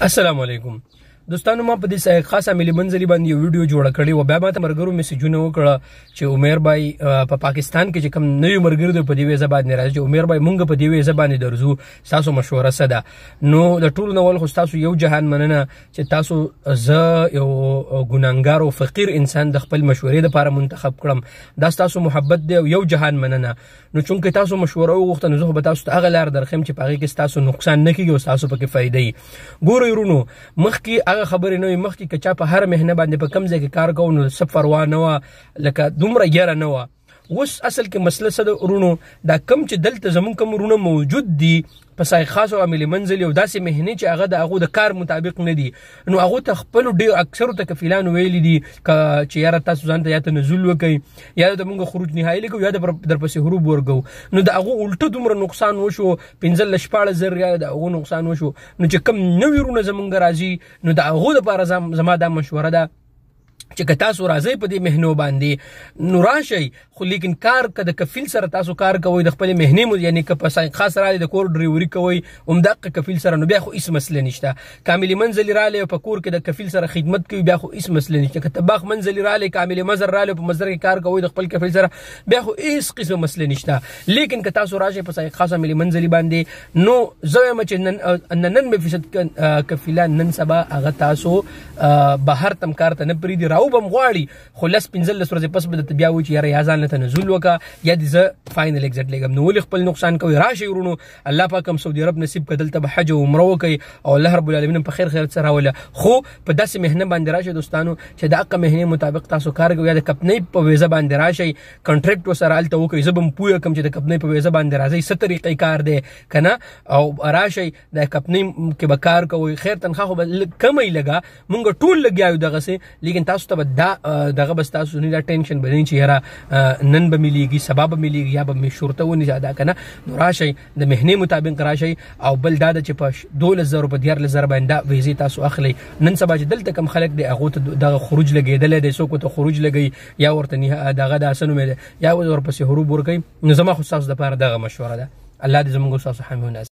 السلام علیکم دوستانو، ما په دې خاصه ملي منځلي باندې یو ویډیو جوړ کړی و. بیا ما ته مرګرو میسجونه وکړه چې عمر بای په پاکستان کې چې کوم نوی مرګر دی په دې وجه باندې راځي چې عمر بای مونږ په دې وجه باندې درځو، تاسو مشوره څه ده؟ نو د ټول نوول خو تاسو یو جهان مننه چې تاسو زه یو ګناګار او فقیر انسان د خپل مشورې لپاره منتخب کړم. دا تاسو محبت دی او یو جهان مننه. نو چونکه تاسو مشوره وغوښته نو زه به تاسو ته هغه لار درخم چې په هغې کې تاسو نقصان نه کیږي او تاسو پکې فایده وي. ګورئ ورونو، مخکې هغه خبرې نه وي، مخکې که چا په هر مهنه باندې په کم ځای کې کار کوو نو څه پروا نه وه، لکه دومره ګیره نه وه. اوس اصل کې مسله څه ده ورونو؟ دا کم چې دلته زمونږ کوم ورونه موجود دي په سای خاص او ملي منځلي او داسې مهنې چې هغه د هغو د کار مطابق نه دي، نو هغو ته خپلو ډېرو اکثرو ته کفیلانو ویلي دي چې یاره تاسو ځان ته یا تنزل وکئ یا د مونږ خروج نهایي لګو یا درپسې هروب ورکوو. نو د هغو الټه دومره نقصان وشو، 15-14 یا د هغو نقصان وشو. نو چې کوم نوي ورونه زمونږ راځي نو د هغو دپاره زما دا مشوره ده چې که تاسو راځئ په دې مهنو باندې نو راشئ، خو لیکن کار که د کفیل سره تاسو کار کوئ د خپلې مهنې یعنې که په خاص رالی د کور ډریوري کوئ همدقه کفیل سره، نو بیا خو هېڅ مسله نشته. کاملي منځلي رالی په کور کې د کفیل سره خدمت کوي بیا خو هېڅ مسله نشته. که طباخ منځلي رالی کاملي مزر رالی په مزر کې کار کوئ د خپل کفیل سره بیا خو هېڅ قسمه مسله نشته. لیکن که تاسو راشئ په خاصه ملي منځلي باندې نو زه وایم چې 99% کفیلان نن سبا هغه تاسو بهر تم کار ته نه پرېږدي، راو به م غواړي خو 15 ورځې پس به درته بیا وایي چې یاره یا ځان له تنزل وکړه یا دې زه فاینل اگزیټ لګم. نو ولې خپل نقصان کوئ؟ راشئ ورونو، الله پاک هم سعودي عرب نصیب کړه، دلته به حج او عمره وکئ او الله رب العالمین په خیر څه راوله. خو په داسې مهنه باندې راشئ دوستانو چې د هغه مهنې مطابق تاسو کار کوئ، یا د کمپنۍ په ویزه باندې راشئ، کنټریکټ ورسره هلته وکئ. زه به م پوه کړم چې د کمپنۍ په ویزه باندې راځئ څه طریقې کار دی که نه، او راشئ د کمپنۍ کې به کار کوئ. خیر تنخواه خو به کمه لګه، مونږ ټول لګیا یو دغسې، لیکن تاسو ته به دغه بس تاسو نه دا ټینشن به نه چې یاره نن به ملیږي سبا به ملیږي یا به مې شورته ونیسي ادا که نه. نو راشئ د مهنې مطابق راشئ. او بل دا ده چې په 12,000 په 14,000 باندې دا ویزې تاسو اخلئ. نن سبا چې دلته کم خلک دی هغو ته دغه خروج لګېدلی دی، څوک ورته خروج لګوي یا ورته دغه د څه نوم دی یا ورپسې هروب ورکوي. نو زما خو ستاسو دپاره دغه مشوره ده. الله دې زموږ ستاسو حامي وناصر.